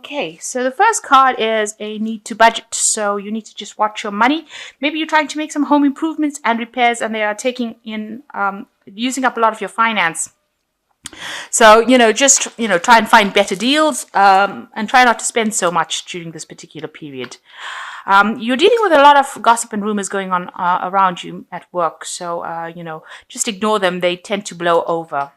Okay, so the first card is a need to budget. So you need to just watch your money. Maybe you're trying to make some home improvements and repairs, and they are taking in, using up a lot of your finance. So, just, try and find better deals, and try not to spend so much during this particular period. You're dealing with a lot of gossip and rumors going on around you at work. So, just ignore them. They tend to blow over.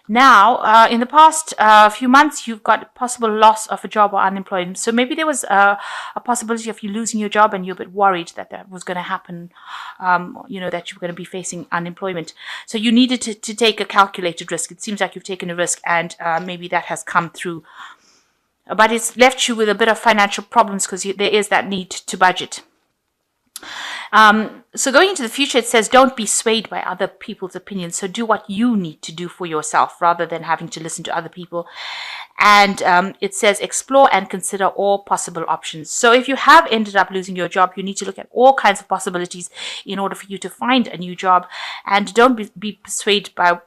Now, in the past few months, you've got possible loss of a job or unemployment. So maybe there was a possibility of you losing your job and you're a bit worried that that was going to happen, that you were going to be facing unemployment. So you needed to take a calculated risk. It seems like you've taken a risk, and maybe that has come through. But it's left you with a bit of financial problems because there is that need to budget. So going into the future, it says don't be swayed by other people's opinions. So do what you need to do for yourself rather than having to listen to other people. And it says explore and consider all possible options. So if you have ended up losing your job, you need to look at all kinds of possibilities in order for you to find a new job. And don't be persuaded by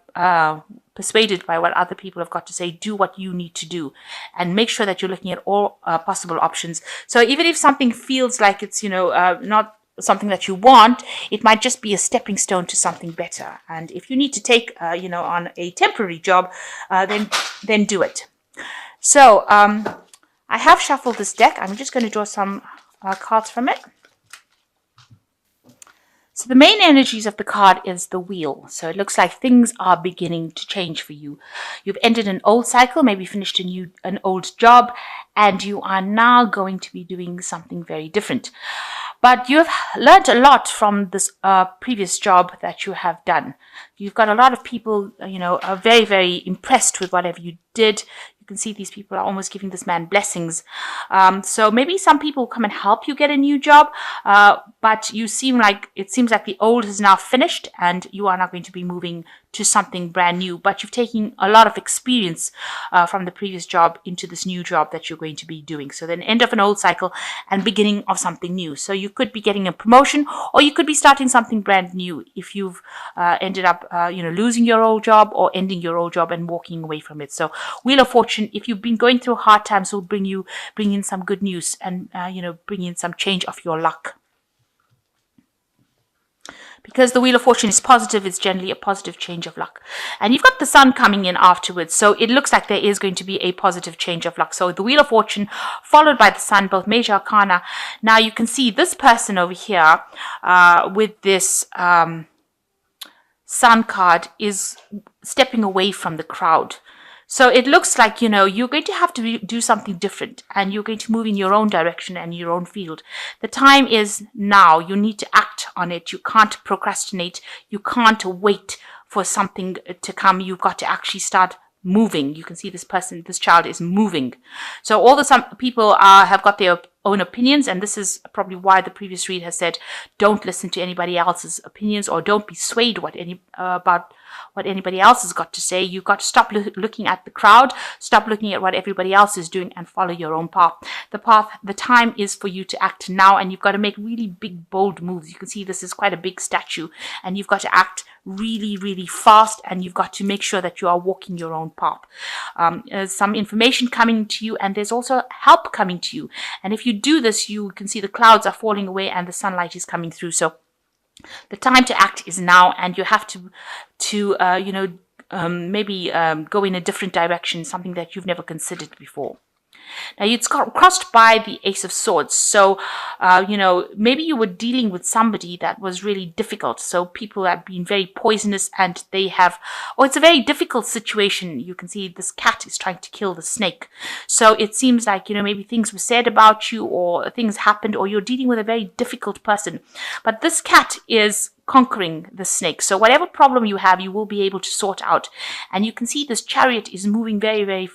what other people have got to say. Do what you need to do and make sure that you're looking at all possible options. So even if something feels like it's, not something that you want, it might just be a stepping stone to something better. And if you need to take, on a temporary job, then do it. So I have shuffled this deck. I'm just going to draw some cards from it. So the main energies of the card is the wheel. So it looks like things are beginning to change for you. You've ended an old cycle, maybe finished an old job, and you are now going to be doing something very different. But you've learned a lot from this previous job that you have done. You've got a lot of people, are very, very impressed with whatever you did. You can see these people are almost giving this man blessings. So maybe some people come and help you get a new job, but it seems like the old is now finished and you are not going to be moving to something brand new. But you've taken a lot of experience from the previous job into this new job that you're going to be doing. So then end of an old cycle and beginning of something new. So you could be getting a promotion, or you could be starting something brand new if you've ended up losing your old job or ending your old job and walking away from it. So Wheel of Fortune, if you've been going through hard times, will bring in some good news and bring in some change of your luck. Because the Wheel of Fortune is positive, it's generally a positive change of luck. And you've got the Sun coming in afterwards, so it looks like there is going to be a positive change of luck. So the Wheel of Fortune followed by the Sun, both major arcana. Now you can see this person over here with this Sun card is stepping away from the crowd. So it looks like, you're going to have to do something different, and you're going to move in your own direction and your own field. The time is now. You need to act on it. You can't procrastinate. You can't wait for something to come. You've got to actually start moving. You can see this child is moving. So some people have got their own opinions, and this is probably why the previous read has said don't listen to anybody else's opinions, or don't be swayed about what anybody else has got to say. You've got to stop looking at the crowd, stop looking at what everybody else is doing, and follow your own path. The time is for you to act now, and you've got to make really big, bold moves. You can see this is quite a big statue, and you've got to act really, really fast, and you've got to make sure that you are walking your own path. There's some information coming to you, and there's also help coming to you. And if you do this, you can see the clouds are falling away and the sunlight is coming through. So the time to act is now, and you have to maybe go in a different direction, something that you've never considered before. Now, it's crossed by the Ace of Swords. So, maybe you were dealing with somebody that was really difficult. So people have been very poisonous, and it's a very difficult situation. You can see this cat is trying to kill the snake. So it seems like, maybe things were said about you, or things happened, or you're dealing with a very difficult person. But this cat is conquering the snake. So whatever problem you have, you will be able to sort out. And you can see this chariot is moving very, very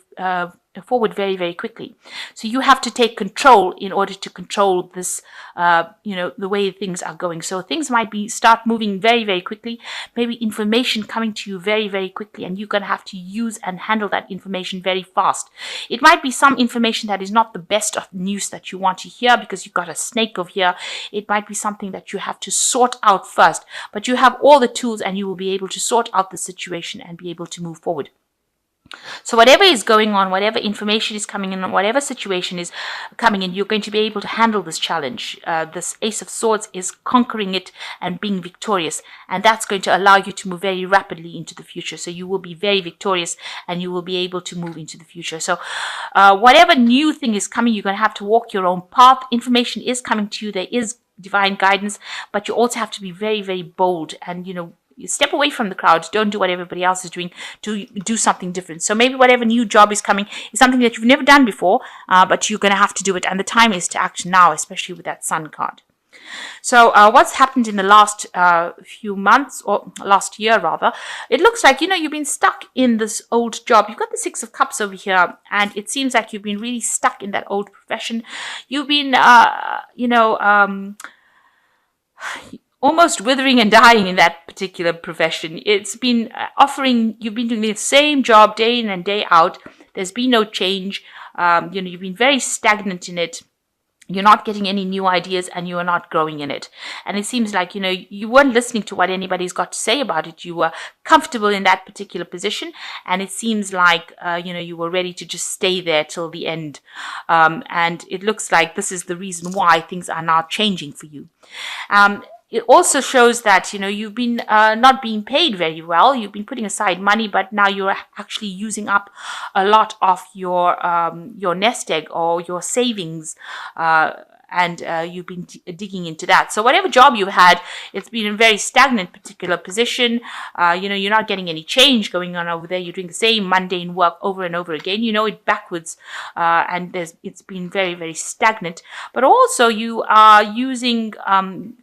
forward very, very quickly. So you have to take control in order to control this, the way things are going. So things might start moving very, very quickly, maybe information coming to you very, very quickly, and you're going to have to use and handle that information very fast. It might be some information that is not the best of news that you want to hear because you've got a snake over here. It might be something that you have to sort out first, but you have all the tools and you will be able to sort out the situation and be able to move forward. So whatever is going on, whatever information is coming in, whatever situation is coming in, you're going to be able to handle this challenge. This Ace of Swords is conquering it and being victorious. And that's going to allow you to move very rapidly into the future. So you will be very victorious and you will be able to move into the future. So whatever new thing is coming, you're going to have to walk your own path. Information is coming to you. There is divine guidance, but you also have to be very, very bold and, you step away from the crowd. Don't do what everybody else is doing. Do something different. So maybe whatever new job is coming is something that you've never done before, but you're going to have to do it. And the time is to act now, especially with that Sun card. So what's happened in the last few months, or last year rather, it looks like, you've been stuck in this old job. You've got the Six of Cups over here, and it seems like you've been really stuck in that old profession. You've been, almost withering and dying in that particular profession. It's been you've been doing the same job day in and day out. There's been no change. You've been very stagnant in it. You're not getting any new ideas and you are not growing in it. And it seems like, you weren't listening to what anybody's got to say about it. You were comfortable in that particular position. And it seems like, you were ready to just stay there till the end. And it looks like this is the reason why things are now changing for you. It also shows that, you've been not being paid very well. You've been putting aside money, but now you're actually using up a lot of your nest egg or your savings. And you've been digging into that. So whatever job you've had, it's been a very stagnant particular position. You're not getting any change going on over there. You're doing the same mundane work over and over again. You know it backwards, and it's been very, very stagnant. But also you are using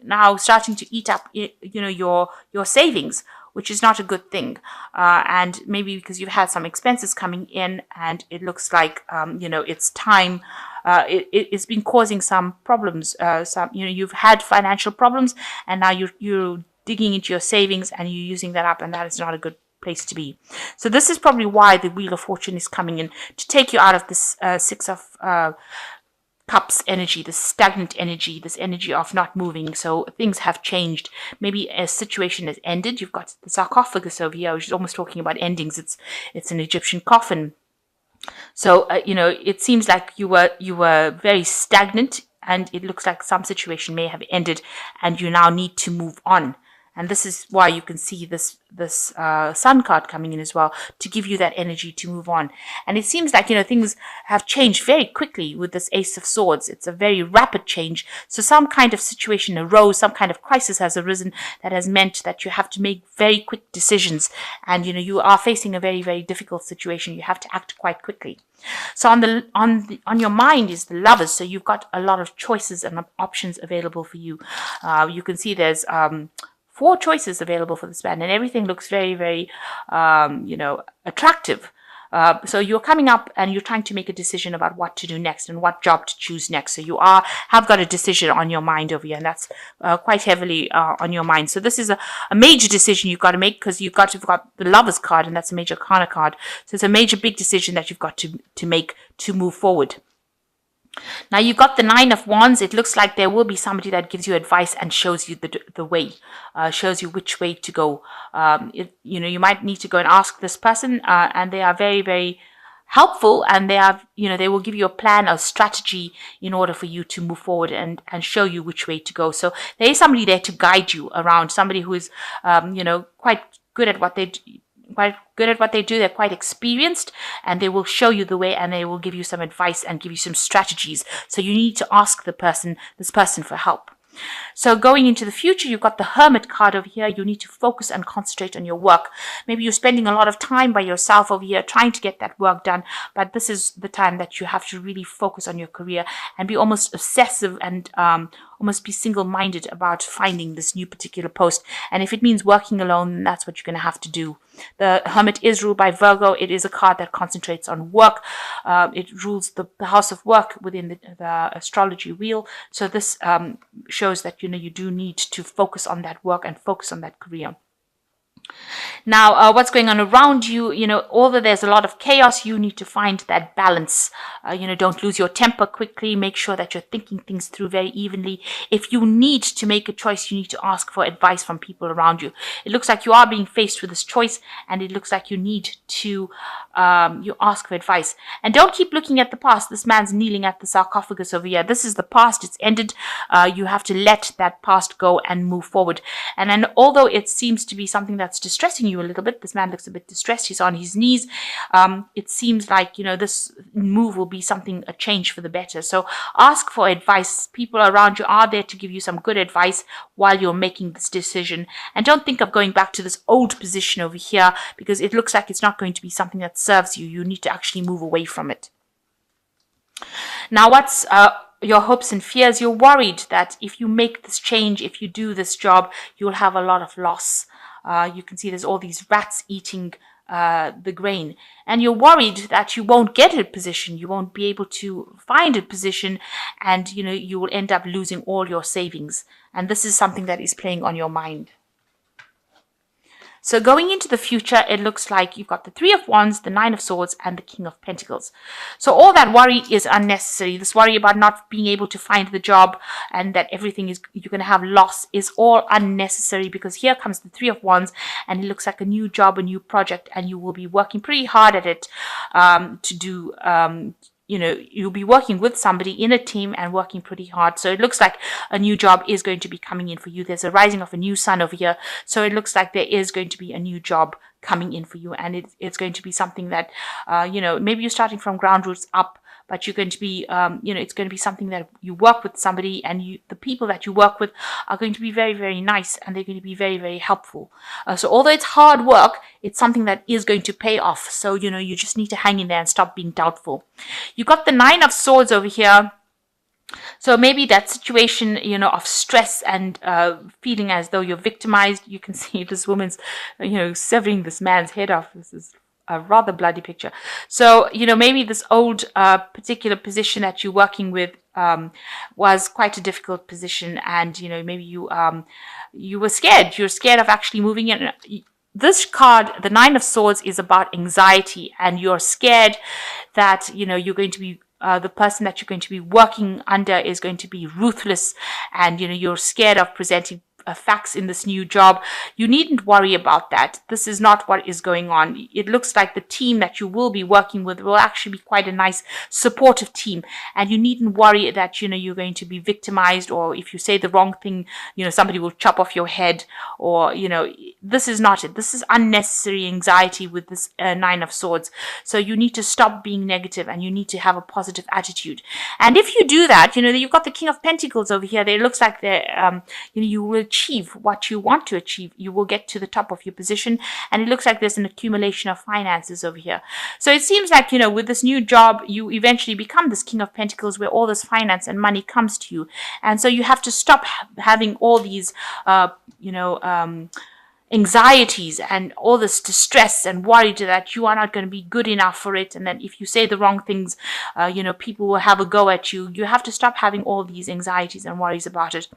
now starting to eat up, your savings, which is not a good thing. And maybe because you've had some expenses coming in, and it looks like it's time. It's been causing some problems. You've had financial problems, and now you're digging into your savings and you're using that up, and that is not a good place to be. So this is probably why the Wheel of Fortune is coming in, to take you out of this Six of Cups energy, this stagnant energy, this energy of not moving. So things have changed. Maybe a situation has ended. You've got the sarcophagus over here, which is almost talking about endings. It's an Egyptian coffin. So, it seems like you were very stagnant, and it looks like some situation may have ended and you now need to move on. And this is why you can see this Sun card coming in as well, to give you that energy to move on. And it seems like, things have changed very quickly with this Ace of Swords. It's a very rapid change. So some kind of situation arose, some kind of crisis has arisen that has meant that you have to make very quick decisions. And, you are facing a very, very difficult situation. You have to act quite quickly. So on your mind is the Lovers. So you've got a lot of choices and options available for you. You can see there's 4 choices available for this man, and everything looks very, very, attractive. So you're coming up and you're trying to make a decision about what to do next and what job to choose next. So you have got a decision on your mind over here, and that's quite heavily on your mind. So this is a major decision you've got to make, because you've got the Lovers card, and that's a major Arcana card. So it's a major big decision that you've got to make to move forward. Now you've got the Nine of Wands. It looks like there will be somebody that gives you advice and shows you the way, shows you which way to go. You might need to go and ask this person, and they are very, very helpful, and they will give you a plan, a strategy in order for you to move forward and show you which way to go. So there is somebody there to guide you around, somebody who is, quite good at what they do. They're quite experienced, and they will show you the way, and they will give you some advice and give you some strategies. So you need to ask this person for help. So going into the future, you've got the Hermit card over here. You need to focus and concentrate on your work. Maybe you're spending a lot of time by yourself over here trying to get that work done, but this is the time that you have to really focus on your career and be almost obsessive and almost be single-minded about finding this new particular post. And if it means working alone, then that's what you're going to have to do. The Hermit is ruled by Virgo. It is a card that concentrates on work. It rules the house of work within the astrology wheel. So this shows that, you do need to focus on that work and focus on that career. Now, what's going on around you, although there's a lot of chaos, you need to find that balance. Don't lose your temper quickly. Make sure that you're thinking things through very evenly. If you need to make a choice, you need to ask for advice from people around you. It looks like you are being faced with this choice, and it looks like you need to you ask for advice. And don't keep looking at the past. This man's kneeling at the sarcophagus over here. This is the past. It's ended. You have to let that past go and move forward. And then, although it seems to be something that's distressing you a little bit, this man looks a bit distressed. He's on his knees. It seems like, this move will be something, a change for the better. So ask for advice. People around you are there to give you some good advice while you're making this decision. And don't think of going back to this old position over here, because it looks like it's not going to be something that serves you. You need to actually move away from it. Now, what's your hopes and fears? You're worried that if you make this change, if you do this job, you'll have a lot of loss. You can see there's all these rats eating the grain, and you're worried that you won't get a position, you won't be able to find a position, and you will end up losing all your savings. And this is something that is playing on your mind. So going into the future, it looks like you've got the Three of Wands, the Nine of Swords, and the King of Pentacles. So all that worry is unnecessary. This worry about not being able to find the job and that everything is, you're going to have loss, is all unnecessary, because here comes the Three of Wands, and it looks like a new job, a new project, and you will be working pretty hard at it to do you'll be working with somebody in a team and working pretty hard. So it looks like a new job is going to be coming in for you. There's a rising of a new sun over here. So it looks like there is going to be a new job coming in for you. And it's going to be something that, maybe you're starting from ground roots up, but you're going to be, it's going to be something that you work with somebody, and the people that you work with are going to be very, very nice, and they're going to be very, very helpful. So although it's hard work, it's something that is going to pay off. So, you just need to hang in there and stop being doubtful. You got the Nine of Swords over here. So maybe that situation, of stress and feeling as though you're victimized. You can see this woman's, severing this man's head off. This is a rather bloody picture. So, maybe this old particular position that you're working with was quite a difficult position, and, maybe you were scared. You're scared of actually moving in. This card, the Nine of Swords, is about anxiety, and you're scared that, you're going to be the person that you're going to be working under is going to be ruthless, and, you're scared of presenting facts in this new job. You needn't worry about that. This is not what is going on. It looks like the team that you will be working with will actually be quite a nice, supportive team, and you needn't worry that you're going to be victimized, or if you say the wrong thing, somebody will chop off your head, or this is not it. This is unnecessary anxiety with this Nine of Swords. So you need to stop being negative, and you need to have a positive attitude. And if you do that, you've got the King of Pentacles over here. It looks like you will achieve what you want to achieve. You will get to the top of your position, and it looks like there's an accumulation of finances over here. So it seems like, with this new job, you eventually become this King of Pentacles, where all this finance and money comes to you. And so you have to stop having all these, anxieties and all this distress and worry that you are not going to be good enough for it, and that if you say the wrong things, people will have a go at you. You have to stop having all these anxieties and worries about it,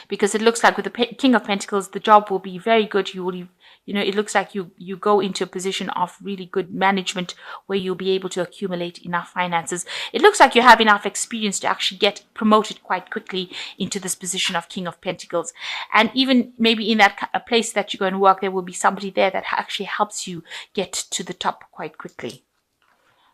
because it looks like with the King of Pentacles, the job will be very good. You will, it looks like you go into a position of really good management, where you'll be able to accumulate enough finances. It looks like you have enough experience to actually get promoted quite quickly into this position of King of Pentacles. And even maybe in that place that you're going to work, there will be somebody there that actually helps you get to the top quite quickly.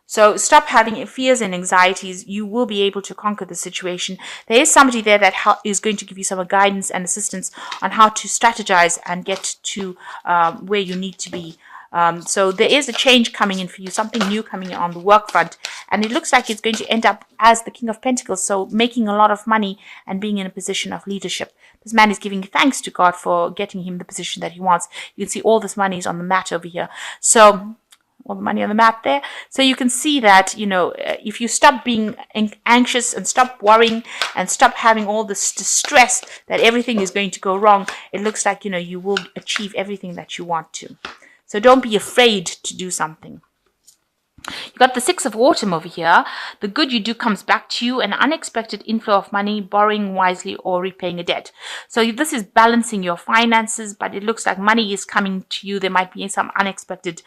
So stop having fears and anxieties. You will be able to conquer the situation. There is somebody there that is going to give you some guidance and assistance on how to strategize and get to where you need to be. So there is a change coming in for you, something new coming in on the work front. And it looks like it's going to end up as the King of Pentacles, so making a lot of money and being in a position of leadership. This man is giving thanks to God for getting him the position that he wants. You can see all this money is on the mat over here. So all the money on the map there. So you can see that, if you stop being anxious and stop worrying and stop having all this distress that everything is going to go wrong, it looks like, you will achieve everything that you want to. So don't be afraid to do something. You got the Six of Autumn over here. The good you do comes back to you, an unexpected inflow of money, borrowing wisely or repaying a debt. So this is balancing your finances, but it looks like money is coming to you. There might be some unexpected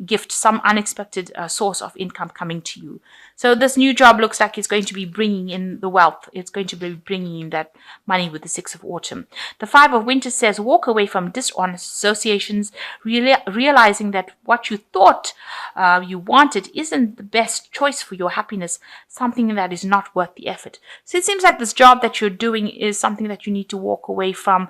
gift, some unexpected source of income coming to you. So this new job looks like it's going to be bringing in the wealth. It's going to be bringing in that money with the Six of Autumn. The Five of Winter says walk away from dishonest associations, realizing that what you thought you wanted isn't the best choice for your happiness, something that is not worth the effort. So it seems like this job that you're doing is something that you need to walk away from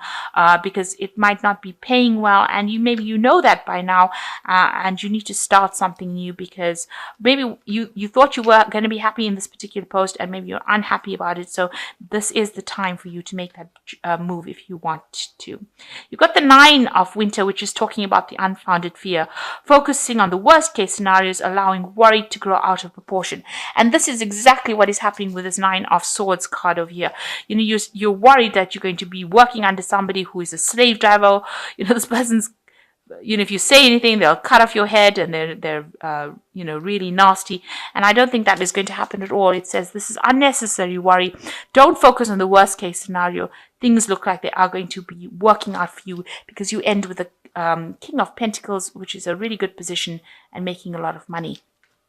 because it might not be paying well, and maybe you know that by now, and you need to start something new because maybe you thought you were going to be happy in this particular post and maybe you're unhappy about it. So this is the time for you to make that move if you want to. You've got the Nine of Winter, which is talking about the unfounded fear, focusing on the worst case scenarios, allowing worry to grow out of proportion. And this is exactly what is happening with this Nine of Swords card over here. You're worried that you're going to be working under somebody who is a slave driver. This person's, if you say anything, they'll cut off your head, and they're really nasty. And I don't think that is going to happen at all. It says this is unnecessary worry. Don't focus on the worst case scenario. Things look like they are going to be working out for you because you end with the King of Pentacles, which is a really good position and making a lot of money.